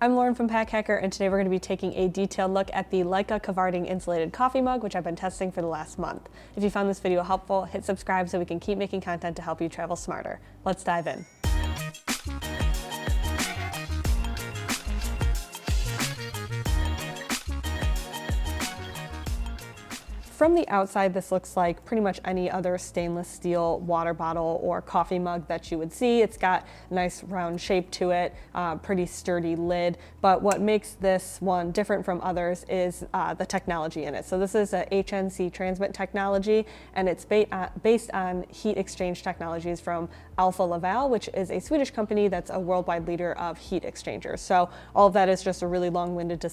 I'm Lauren from Pack Hacker, and today we're going to be taking a detailed look at the Lykka Kvarting Insulated coffee mug, which I've been testing for the last month. If you found this video helpful, hit subscribe so we can keep making content to help you travel smarter. Let's dive in. From the outside, this looks like pretty much any other stainless steel water bottle or coffee mug that you would see. It's got a nice round shape to it, pretty sturdy lid, but what makes this one different from others is the technology in it. So this is a HNC transmit technology, and it's based on heat exchange technologies from Alfa Laval, which is a Swedish company that's a worldwide leader of heat exchangers. So all of that is just a really long-winded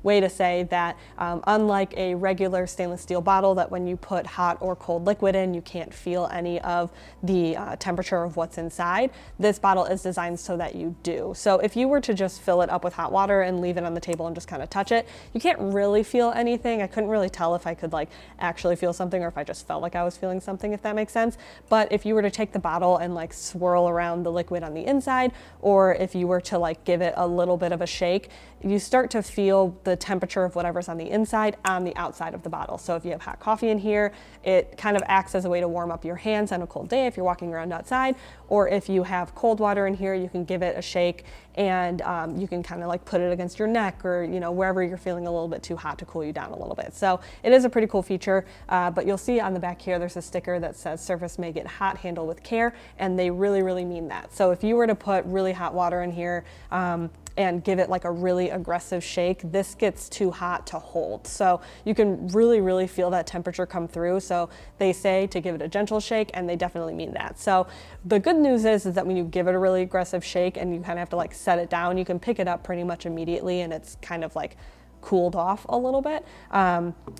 way to say that unlike a regular stainless steel bottle that when you put hot or cold liquid in, you can't feel any of the temperature of what's inside, this bottle is designed so that you do. So if you were to just fill it up with hot water and leave it on the table and just kind of touch it, you can't really feel anything. I couldn't really tell if I could actually feel something or if I just felt like I was feeling something, if that makes sense. But if you were to take the bottle and swirl around the liquid on the inside, or if you were to give it a little bit of a shake, you start to feel the temperature of whatever's on the inside on the outside of the bottle. So if you have hot coffee in here, it kind of acts as a way to warm up your hands on a cold day if you're walking around outside, or if you have cold water in here, you can give it a shake and you can kind of put it against your neck or wherever you're feeling a little bit too hot to cool you down a little bit. So it is a pretty cool feature, but you'll see on the back here there's a sticker that says surface may get hot, handle with care, and they really mean that. So if you were to put really hot water in here and give it a really aggressive shake, this gets too hot to hold. So you can really feel that temperature come through. So they say to give it a gentle shake, and they definitely mean that. So the good news is that when you give it a really aggressive shake and you kind of have to set it down, you can pick it up pretty much immediately, and it's kind of cooled off a little bit.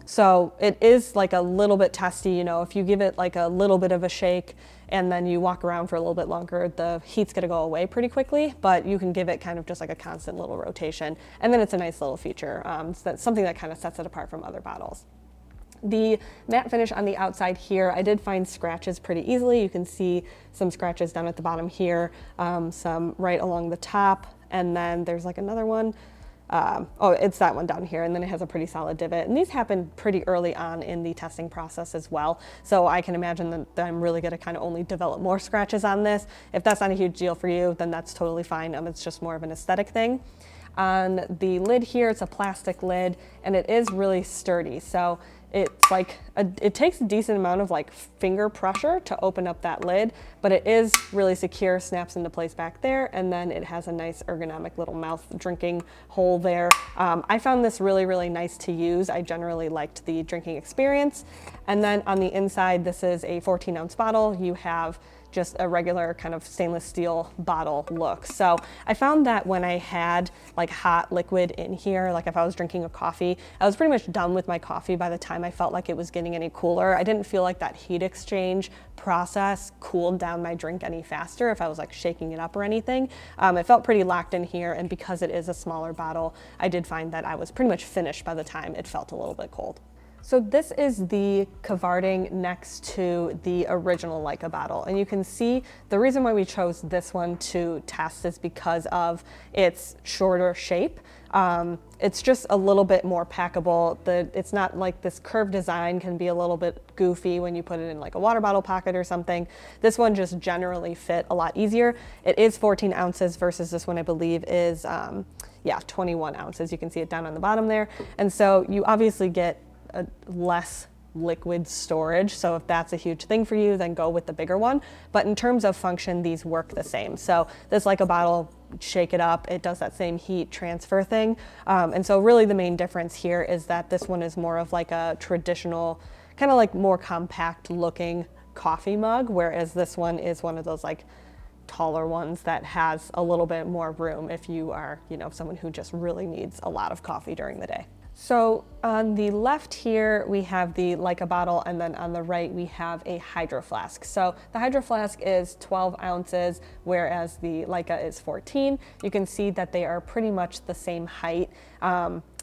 So it is a little bit testy, if you give it a little bit of a shake and then you walk around for a little bit longer, the heat's gonna go away pretty quickly, but you can give it kind of just a constant little rotation. And then it's a nice little feature. So that's something that kind of sets it apart from other bottles. The matte finish on the outside here, I did find scratches pretty easily. You can see some scratches down at the bottom here, some right along the top, and then there's another one. Oh, it's that one down here, and then it has a pretty solid divot. And these happen pretty early on in the testing process as well. So I can imagine that I'm really going to kind of only develop more scratches on this. If that's not a huge deal for you, then that's totally fine. It's just more of an aesthetic thing. On the lid here, it's a plastic lid, and it is really sturdy. So it's it takes a decent amount of finger pressure to open up that lid, but it is really secure, snaps into place back there, and then it has a nice ergonomic little mouth drinking hole there. I found this really nice to use. I generally liked the drinking experience. And then on the inside, this is a 14-ounce bottle. You have just a regular kind of stainless steel bottle look. So I found that when I had hot liquid in here, if I was drinking a coffee, I was pretty much done with my coffee by the time I felt like it was getting any cooler. I didn't feel like that heat exchange process cooled down my drink any faster if I was shaking it up or anything. It felt pretty locked in here, and because it is a smaller bottle, I did find that I was pretty much finished by the time it felt a little bit cold. So this is the Kvarting next to the original Lykka bottle. And you can see the reason why we chose this one to test is because of its shorter shape. It's just a little bit more packable. It's not this curved design can be a little bit goofy when you put it in a water bottle pocket or something. This one just generally fit a lot easier. It is 14 ounces versus this one I believe is 21 ounces. You can see it down on the bottom there. And so you obviously get less liquid storage. So if that's a huge thing for you, then go with the bigger one. But in terms of function, these work the same. So this Lykka bottle, shake it up, it does that same heat transfer thing. And so really the main difference here is that this one is more of a traditional, kind of more compact looking coffee mug, whereas this one is one of those taller ones that has a little bit more room if you are, someone who just really needs a lot of coffee during the day. So on the left here, we have the Lykka bottle, and then on the right, we have a hydro flask. So the hydro flask is 12 ounces, whereas the Lykka is 14. You can see that they are pretty much the same height.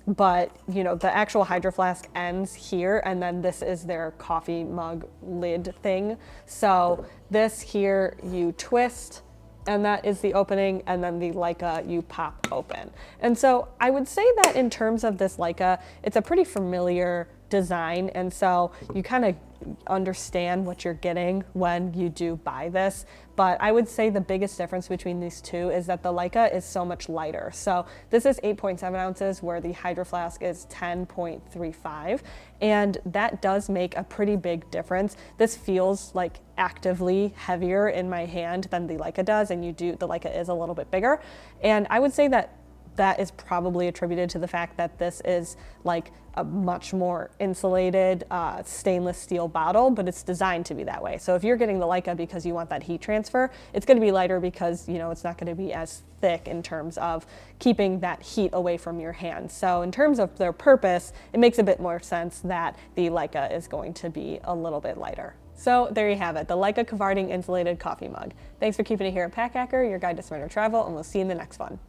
But the actual hydro flask ends here, and then this is their coffee mug lid thing. So this here, you twist, and that is the opening, and then the Lykka you pop open. And so I would say that in terms of this Lykka, it's a pretty familiar design, and so you kind of understand what you're getting when you do buy this. But I would say the biggest difference between these two is that the Lykka is so much lighter. So this is 8.7 ounces where the Hydro Flask is 10.35, and that does make a pretty big difference. This feels like actively heavier in my hand than the Lykka does, and the Lykka is a little bit bigger. And I would say that that is probably attributed to the fact that this is like a much more insulated stainless steel bottle, but it's designed to be that way. So if you're getting the Lykka because you want that heat transfer, it's going to be lighter because, you know, it's not going to be as thick in terms of keeping that heat away from your hands. So in terms of their purpose, it makes a bit more sense that the Lykka is going to be a little bit lighter. So there you have it, the Lykka Kvarting Insulated coffee mug. Thanks for keeping it here at Pack Hacker, your guide to smarter travel, and we'll see you in the next one.